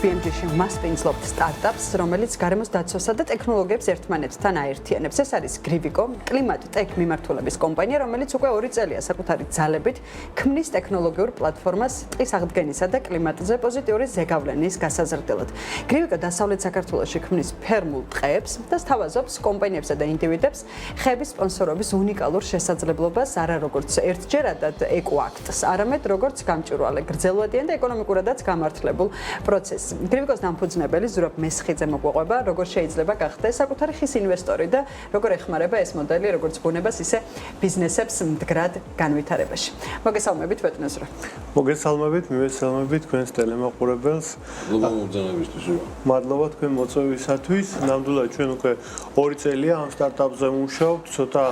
BMG-ში მასპინძლობთ სტარტაპს, რომელიც გარემოს დაცვასა და ტექნოლოგიებს ერთმანეთთან აერთიანებს. ეს არის Griviko, კლიმატ-ტექ მიმართულების კომპანია, რომელიც უკვე 2 წელია საკუთარი ძალებით ქმნის ტექნოლოგიურ პლატფორმას ტყის აღდგენისა და კლიმატზე პოზიტიური ზეგავლენის გასაზრდელად. Griviko დასავლეთ საქართველოში ქმნის ფერმულ ტყეებს და სთავაზობს კომპანიებსა და ინდივიდებს ხეების სპონსორობის უნიკალურ შესაძლებლობას არა როგორც ერთჯერადად ეკოაქტს, არამედ როგორც გამჭვირვალე, გრძელვადიან და ეკონომიკურადაც გამართლებულ პროცესს. Griviko's დამფუძნებელი ზურაბ მესხიძე მოგვიყვება, როგორ შეიძლება გახდეს საკუთარი ხის ინვესტორი და როგორ ეხმარება ეს მოდელი როგორც ბუნებას, ისე ბიზნესებს მდგრად განვითარებაში. მოგესალმებით, ბატონო ზურაბ. მოგესალმებით, მივესალმებით თქვენს ტელემოყურებელს. მადლობა თქვენ მოწვევისათვის. ნამდვილად ჩვენ უკვე 2 წელია ამ სტარტაპზე ვმუშაობთ, ცოტა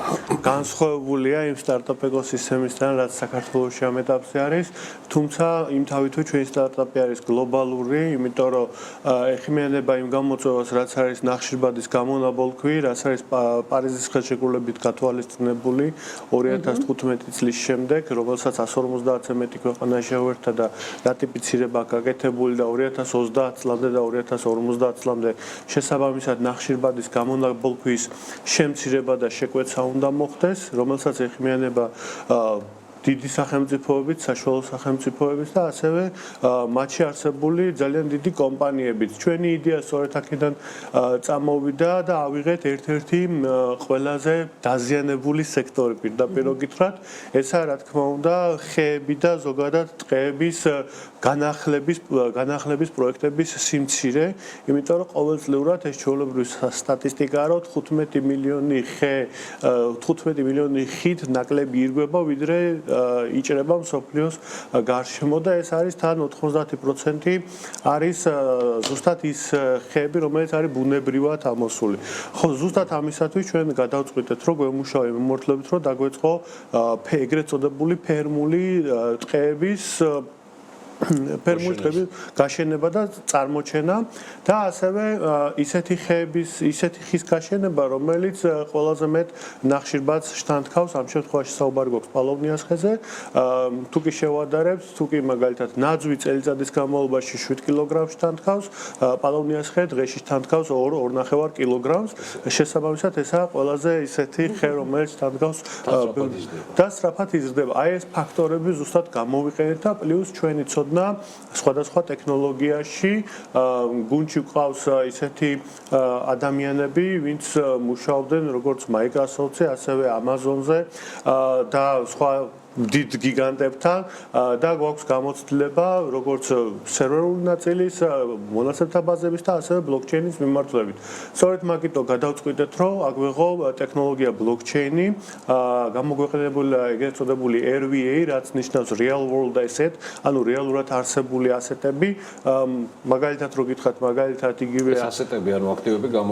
განსხვავებულია იმ სტარტაპ ეკოსისტემისგან, რაც საქართველოში ამ ეტაპზე არის, თუმცა იმთავითო ჩვენი სტარტაპი არის გლობალური, იმიტომ რომ ეხმიანება იმ გამოწვევას, რაც არის ნახშირბადის გამონაბოლქვი, რაც არის პარიზის ხელშეკრულებით გათვალისწინებული 2015 წლის შემდეგ, რომელსაც 150-ზე მეტი ქვეყანა შეუერთდა და რატიფიცირება გაკეთებული და 2030 წლამდე და 2050 წლამდე შესაბამისად ნახშირბადის გამონაბოლქვის შემცირება და შეკვეცა უნდა მოხდეს, რომელსაც ეხმიანება დიდი სახელმწიფოებით, საშუალო სახელმწიფოებით და ასევე მათში არსებული ძალიან დიდი კომპანიებით. ჩვენი იდეა სწორედ აქედან წამოვიდა და ავიღეთ ერთ-ერთი ყველაზე დაზიანებული სექტორი პირდაპირ გითხრათ. ესაა რა თქმა უნდა ხეები და ზოგადად ტყეების განახლების პროექტების სიმცირე, იმიტომ რომ ყოველწლიურად ეს ჩვეულებრივი სტატისტიკაა, რომ 15 მილიონი ხით ნაკლები ირგვება, ვიდრე იჭრება მსოფლიოს გარშემო და ეს არის თან 90% არის ზუსტად ის ხეები, რომელიც არის ბუნებრივად ამოსული. ხო, ზუსტად ამისათვის ჩვენ გადავწყვიტეთ, რომ გვემუშავე მიმართულებით, რომ დაგვეწყო ეგრეთ წოდებული ფერმული ტყეების გაშენება და წარმოჩენა და ასევე ისეთი ხის გაშენება, რომელიც ყველაზე მეტ ნახშირბადს შთანთქავს, ამ შემთხვევაში საუბარი გვაქვს პალავნიას ხეზე. თუ კი შევადარებთ, თუ კი მაგალითად ნაძვი წელიწადის განმავლობაში 7 კილოგრამს შთანთქავს, პალავნიას ხე დღეში შთანთქავს 2.5 კილოგრამს. შესაბამისად, ესაა ყველაზე ისეთი ხე, რომელიც შთანთქავს და სწრაფად იზრდება. აი ეს ფაქტორები ზუსტად გამოვიყენეთ და პლუს ჩვენი სხვადასხვა ტექნოლოგიაში გუნდში გვყავს ისეთი ადამიანები, ვინც მუშაობდნენ როგორც Microsoft-ზე, ასევე Amazon-ზე და სხვა დიდ გიგანტებთან და გვაქვს გამოცდილება როგორც სერვერული ნაწილის, მონაცემთა ბაზების და ასევე ბლოკჩეინის მიმართულებით. სწორედ მაგიტო გადავწყვიტეთ, რომ აგვეღო ტექნოლოგია ბლოკჩეინი, გამოგვეყენებულია ეგრეთ წოდებული RWA, რაც ნიშნავს real world asset, ანუ რეალურად არსებული ასეტები. მაგალითად რო გითხრათ, მაგალითად იგივე ასეტები, ანუ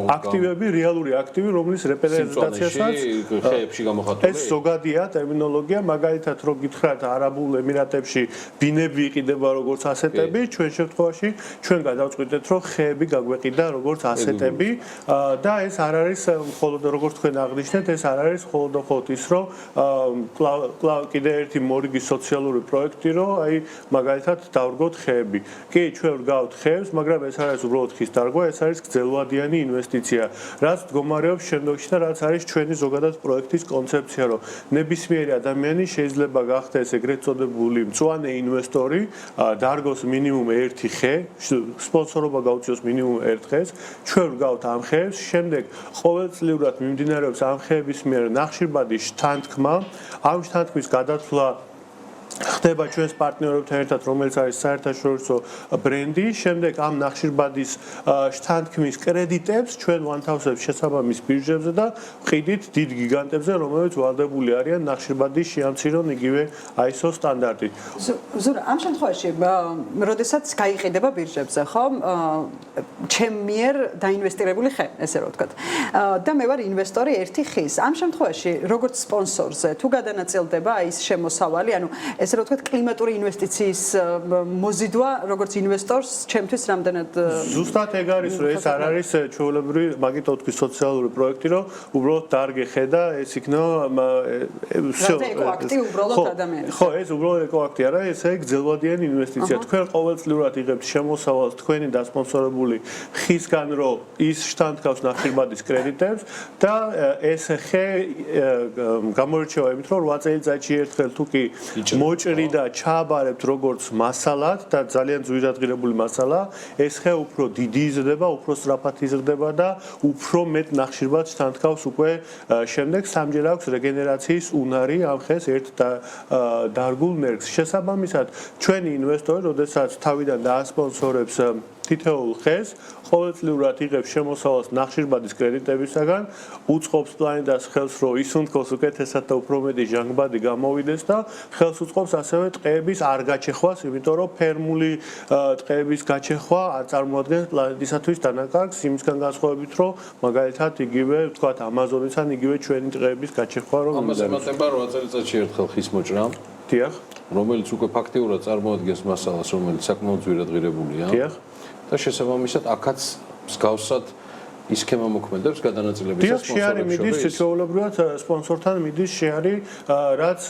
აქტივები, რეალური აქტივი, რომლის რეპრეზენტაციასაც ხეებში გამოხატული. ეს ზოგადია ტერმინოლოგია, მაგალითად რო გითხრათ არაბულ ემირატებში ბინები იყიდება როგორც ასეტები, ჩვენ შემთხვევაში ჩვენ გადავწყვიტეთ, რომ ხეები გაგვეყიდა როგორც ასეტები და ეს არ არის მხოლოდ როგორც თქვენ აღნიშნეთ, ეს არ არის მხოლოდ ის, რომ კიდე ერთი მორიგი სოციალური პროექტი, რომ აი მაგალითად დავრგოთ ხეები. კი, ჩვენ ვდგავთ ხეებს, მაგრამ ეს არ არის უბრალოდ ხის დარგვა, ეს არის გრძელვადიანი ინვესტიცია, რაც მდგომარეობს შემდგომში და რაც არის ჩვენი ზოგადად პროექტის კონცეფცია, რომ ნებისმიერი ადამიანი შეიძლება გახდეს ეგრეთ წოდებული მწვანე ინვესტორი, დარგოს მინიმუმ 1 ხე, სპონსორობა გაუწიოს მინიმუმ 1 ხეს, ჩვენ ვდგავთ ამ ხეებს, შემდეგ ყოველწლიურად მიმდინარეობს ამ ხეების მიერ ნახშირბადის შთანთქმა, ამ შთანთქმის გადათვლა ხდება ჩვენს პარტნიორებთან ერთად, რომელიც არის საერთაშორისო ბრენდი, შემდეგ ამ ნახშირბადის შთანთქმის კრედიტებს ჩვენ ვანთავსებთ შესაბამის ბირჟებზე და ვყიდით დიდ გიგანტებზე, რომლებიც ვალდებული არიან ნახშირბადის შეამცირონ იგივე ISO სტანდარტით. ზურა, ამ შემთხვევაში, როდესაც გაიყიდება ბირჟებზე, ხო? ჩემ მიერ დაინვესტირებული ხე, ესე რომ ვთქვათ. და მე ვარ ინვესტორი ერთი ხის. ამ შემთხვევაში, როგორც სპონსორზე, თუ გადანაწილდება ის შემოსავალი, ანუ ეს ესე რომ ვთქვათ, კლიმატური ინვესტიციის მოზიდვა, როგორც ინვესტორს, ჩემთვის რამდენად ზუსტად ეგ არის, რომ ეს არ არის ჩვეულებრივი, მაგით ვთქვი, სოციალური პროექტი, რომ უბრალოდ დარგეხე და ეს იქნება ეკოაქტი უბრალოდ ადამიანის. ხო, ეს უბრალოდ ეკოაქტი არა, ეს გრძელვადიანი ინვესტიცია. თქვენ ყოველწლიურად იღებთ შემოსავალს თქვენი დასპონსორებული ხისგან, რომ ის შთანთქავს ნახშირბადის კრედიტებს და ეს ხე გამორჩევა იმით, რომ 8 წელიწადში ერთხელ თუ კი მოჭრი და ჩააბარებთ როგორც მასალად და ძალიან ძვირადღირებული მასალა, ეს ხე უფრო დიდი იზრდება, უფრო სწრაფად იზრდება და უფრო მეტ ნახშირბადს შთანთქავს უკვე შემდეგ სამჯერ აქვს რეგენერაციის უნარი ამ ხეს ერთ დარგულ ნერგს. შესაბამისად, ჩვენი ინვესტორი, როდესაც თავიდან დაასპონსორებს თითოეულ ხეს, ყოველწლიურად იღებს შემოსავალს ნახშირბადის კრედიტებისაგან, უწყობს პლანეტას ხელს, რომ ისუნთქოს უკეთესად და უფრო მეტი ჟანგბადი გამოვიდეს და ხელს უწყობს ასევე ტყეების არ გაჩეხვას, იმიტომ რომ ფერმული ტყეების გაჩეხვა არ წარმოადგენს პლანეტისათვის დანაკარგს, იმისგან განსხვავებით, რომ მაგალითად იგივე, ვთქვათ, ამაზონის ან იგივე ჩვენი ტყეების გაჩეხვა რომ ამას ემატება 8 წელიწადში ერთხელ ხის მოჭრა. დიახ. რომელიც უკვე ფაქტიურად წარმოადგენს მასალას, რომელიც საკმაოდ ძვირადღირებულია. დიახ. და შესაბამისად აქაც მსგავსად ისქემა მოქმედებს გადანაწილებისას სპონსორებს მიდის ჩვეულებრივად სპონსორთან მიდის შეარი რაც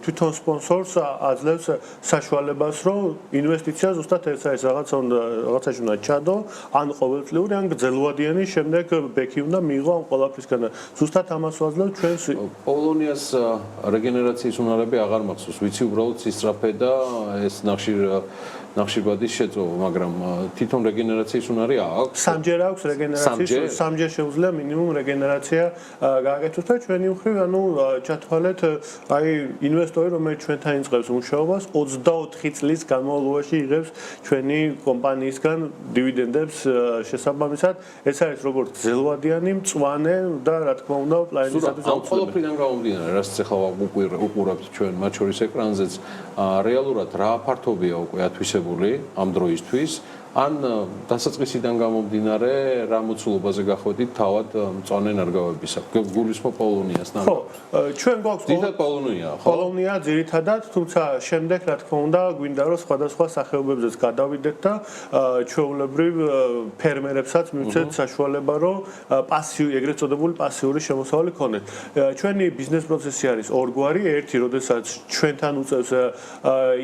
თვითონ სპონსორს აძლევს საშუალებას რომ ინვესტიცია ზუსტად ეს რაღაცაში უნდა ჩადო ან ყოველწლიური ან გრძელვადიანი შემდეგ ბექი უნდა მიიღო ამ ყველაფრისგან ზუსტად ამას ვაძლევთ ჩვენს პოლონიას რეგენერაციის უნარები აღარ მახსოვს ვიცი უბრალოდ სისწრაფე და ეს ნახშირბადის შეწოვა, მაგრამ თვითონ რეგენერაციის უნარი აქვს. სამჯერ აქვს რეგენერაციის, სამჯერ შეუძლია მინიმუმ რეგენერაცია გააკეთოს და ჩვენი მხრივ, ანუ ჩათვალეთ, აი ინვესტორი, რომელიც ჩვენთან იწყებს მუშაობას, 24 წლის განმავლობაში იღებს ჩვენი კომპანიისგან დივიდენდებს შესაბამისად, ეს არის როგორც გრძელვადიანი, მწვანე და რა თქმა უნდა, პლანეტისათვის ამ ყველაფრიდან გამომდინარე, რაც ახლა უყურებთ ჩვენ მათ შორის ეკრანზეც, რეალურად რა ფართობია უკვე ათვისებული ამ დროისთვის ან დასაწყისიდან გამომდინარე რა მოცულობაზე გახვედით თავად მწვანე ნარგავებისა გულისხმობ პოლონიას ხო ჩვენ გვაქვს დიდად პოლონია ხო პოლონია ძირითადად თუმცა შემდეგ რა თქმა უნდა გვინდა რომ სხვადასხვა სახეობებზეც გადავიდეთ და ჩვეულებრივ ფერმერებსაც მივცეთ საშუალება რომ ეგრეთ წოდებული პასიური შემოსავალი ქონდეთ ჩვენი ბიზნეს პროცესი არის ორგვარი ერთი როდესაც ჩვენთან უწევს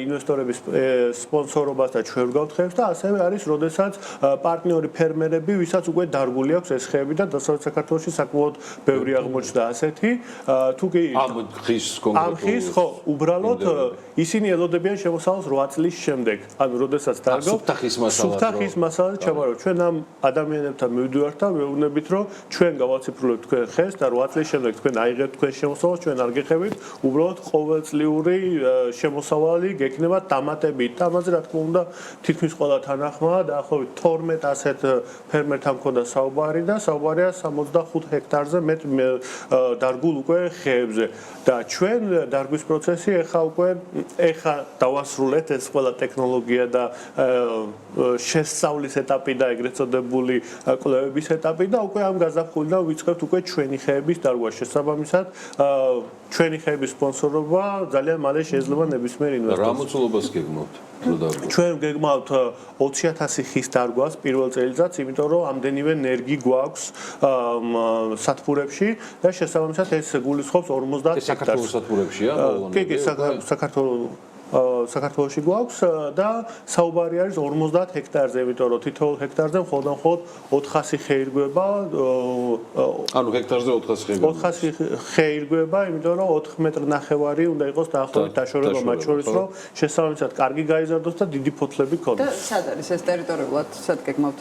ინვესტორების სპონსორობას და ჩვენ გავთხევს და ასევე არის როდესაც პარტნიორი ფერმერები, ვისაც უკვე დარგული აქვს ეს ხეები და დასავლეთ საქართველოში საკმაოდ ბევრი აღმოჩნდა ასეთი. თუ კი ამ ხის კონკრეტულად ამ ხის ხო, უბრალოდ ისინი ელოდებიან შემოსავალს 8 წლის შემდეგ. ანუ როდესაც დარგავ სუფთა ხის მასალას სუფთა ხის მასალას ჩავარო. ჩვენ ამ ადამიანებთან მივდივართ და ვეუბნებით, რომ ჩვენ გავაციფრულებთ თქვენ ხეს და 8 წლის შემდეგ თქვენ აიღებთ თქვენ შემოსავალს, ჩვენ არ გეხებით, უბრალოდ ყოველწლიური შემოსავალი გექნება დამატებით. და ამაზე რა თქმა უნდა თითქმის ყველა თანახმა დაახლოებით 12 ასეთ ფერმერთან მქონდა საუბარი და საუბარია 65 ჰექტარზე მეტ დარგულ უკვე ხეებზე და ჩვენ დარგვის პროცესი ეხა დავასრულეთ ეს ყველა ტექნოლოგია და შესწავლის ეტაპი და ეგრეთ წოდებული კვლევების ეტაპი და უკვე ამ გაზაფხულიდან ვიწყებთ უკვე ჩვენი ხეების დარგვა შესაბამისად ჩვენი ხეების სპონსორობა ძალიან მალე შეიძლება ნებისმიერ ინვესტორს რა მოცულობას გეგმავთ ჩვენ გეგმავთ 20000 ხის დარგვას პირველ წელიწადს, იმიტომ რომ ამდენივე ნერგი გვაქვს სათბურებში და შესაბამისად ეს გულისხმობს 50 ჰექტარს. საქართველოს სათბურებშია? კი, საქართველოში გვაქვს და საუბარი არის 50 ჰექტარზე, იმიტომ რომ თითოეულ ჰექტარზე მხოლოდ 400 ხე ირგვება. ანუ ჰექტარზე 400 ხე. 400 ხე ირგვება, იმიტომ რომ 4 მეტრი ნახევარი უნდა იყოს დაახლოებით დაშორება მათ შორის, რომ შესაბამისად კარგი გაიზარდოს და დიდი ფოთლები ქონდეს. და სად არის ეს ტერიტორიულად, სად გეგმავთ?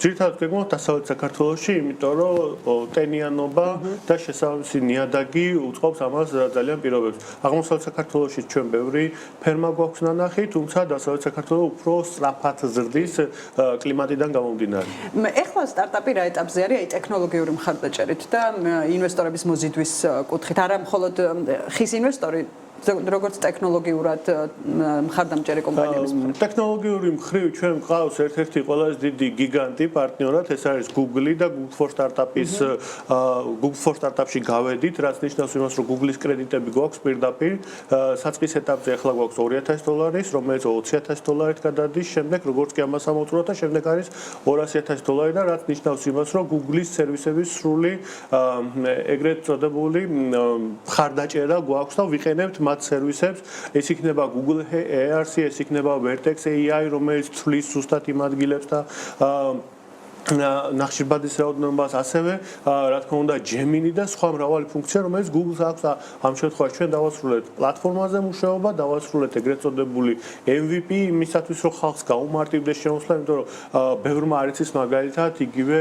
ძირითადად გეგმავთ დასავლეთ საქართველოში, იმიტომ რომ ტენიანობა და შესაბამისი ნიადაგი უწყობს ამას ძალიან პირობებს. აღმოსავლეთ საქართველოში ჩვენ ბევრი ფერმა გვაქვს ნანახი, თუმცა დასავლეთ საქართველოს უფრო სწრაფად ზრდის კლიმატიდან გამომდინარე. ეხლა სტარტაპი რა ეტაპზე არის, აი ტექნოლოგიური მხარდაჭერით და ინვესტორების მოზიდვის კუთხით, არა მხოლოდ ხის ინვესტორი როგორც ტექნოლოგიურად მხარდამჭერი კომპანიების მხრივ? ტექნოლოგიური მხრივ ჩვენ გვყავს ერთ-ერთი ყველაზე დიდი გიგანტი პარტნიორად, ეს არის Google და Google for Startup-ში გავედით, რაც ნიშნავს იმას, რომ Google-ის კრედიტები გვაქვს პირდაპირ, საწყის ეტაპზე ახლა გვაქვს $2,000, რომელიც $20,000-ით გადადის, შემდეგ როგორც კი ამას ამოვწურავთ და შემდეგ არის $200,000 და რაც ნიშნავს იმას, რომ Google-ის სერვისების სრული ეგრეთ წოდებული მხარდაჭერა გვაქვს და ვიყენებთ მათ სერვისებს. ეს იქნება Google ARC, ეს იქნება Vertex AI, რომელიც თვლის ზუსტად იმ ადგილებს და ნახშირბადის რაოდენობას, ასევე რა თქმა უნდა Gemini და სხვა მრავალი ფუნქცია, რომელიც Google-ს აქვს. ამ შემთხვევაში ჩვენ დავასრულებთ პლატფორმაზე მუშაობა, დავასრულებთ ეგრეთ წოდებული MVP იმისათვის, რომ ხალხს გაუმარტივდეს შემოსვლა, იმიტომ რომ ბევრმა არ იცის მაგალითად იგივე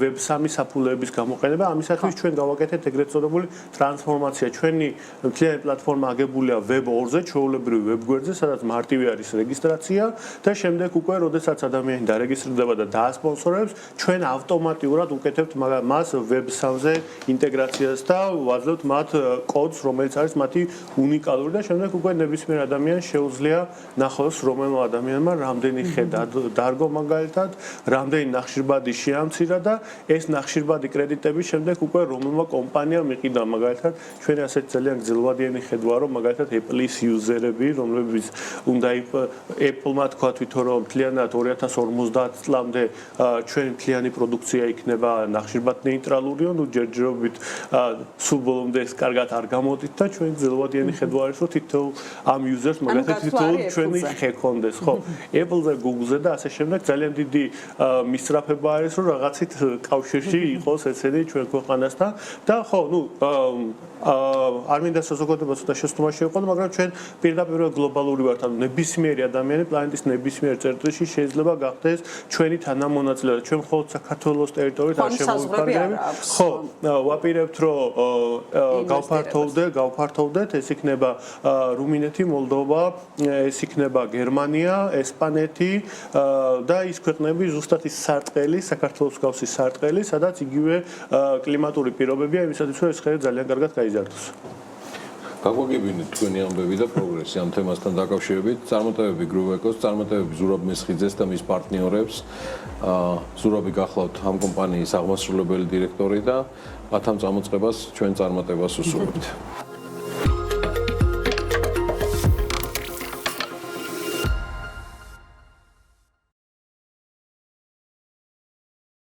Web3 საფულეების გამოყენება. ამისათვის ჩვენ გავაკეთეთ ეგრეთ წოდებული ტრანსფორმაცია. ჩვენი მთლიანი პლატფორმა აგებულია Web 2-ზე, ჩვეულებრივ Web გვერდზე, სადაც მარტივი არის რეგისტრაცია და შემდეგ უკვე, როდესაც ადამიანი დარეგისტრირდება და დაასპონსორებს, ჩვენ ავტომატურად უკეთებთ მას Web 3-ზე ინტეგრაციას და ვაძლევთ მათ კოდს, რომელიც არის მათი უნიკალური და შემდეგ უკვე ნებისმიერ ადამიანს შეუძლია ნახოს, რომელმა ადამიანმა რამდენი ხე დარგო მაგალითად, რამდენი ნახშირბადი შეამცირა და ეს ნახშირბადი კრედიტები შემდეგ უკვე რომელმა კომპანიამ იყიდა მაგალითად, ჩვენი ასეთ ძალიან გრძელვადიანი ხედვა, რომ მაგალითად Apple-ის იუზერები, რომლებიც უნდა Apple-მა თქვა თვითონ რომ მთლიანად 2050 წლამდე ჩვენი მთლიანი პროდუქცია იქნება ნახშირბად ნეიტრალურიო, ნუ ჯერჯერობით სულ ბოლომდე ეს კარგად არ გამოდით და ჩვენ გრძელვადიანი ხედვა არის, რომ თითოეულ ამ იუზერს მაგალითად თითოეულ ჩვენი ხე ქონდეს, ხო? Apple-ზე, Google-ზე და ასე შემდეგ ძალიან დიდი მისწრაფება არის, რომ რაღაცით კავშირში იყოს ესენი ჩვენ ქვეყანასთან და ხო, ნუ არ მინდა საზოგადოება ცოტა შეცდომაში შეეყო, მაგრამ ჩვენ პირდაპირ გლობალური ვართ, ანუ ნებისმიერი ადამიანი პლანეტის ნებისმიერ წერტილში შეიძლება გახდეს ჩვენი თანამონაწილე. ჩვენ მხოლოდ საქართველოს ტერიტორიით არ შემოვიფარგლებით. ხო, ვაპირებთ, რომ გავფართოვდეთ, ეს იქნება რუმინეთი, მოლდოვა, ეს იქნება გერმანია, ესპანეთი და ის ქვეყნები ზუსტად ის სარტყელი, საქართველოს მსგავსი სარტყელი, სადაც იგივე კლიმატური პირობებია, იმისათვის რომ ეს ხე ძალიან კარგად გაიზარდოს. გაგვაგებინეთ თქვენი ამბები და პროგრესი ამ თემასთან დაკავშირებით. წარმატებები Gruvecos, წარმატებები ზურაბ მესხიძეს და მის პარტნიორებს. ზურაბი გახლავთ ამ კომპანიის აღმასრულებელი დირექტორი და მათ ამ წამოწყებას ჩვენ წარმატებას უსურვებთ.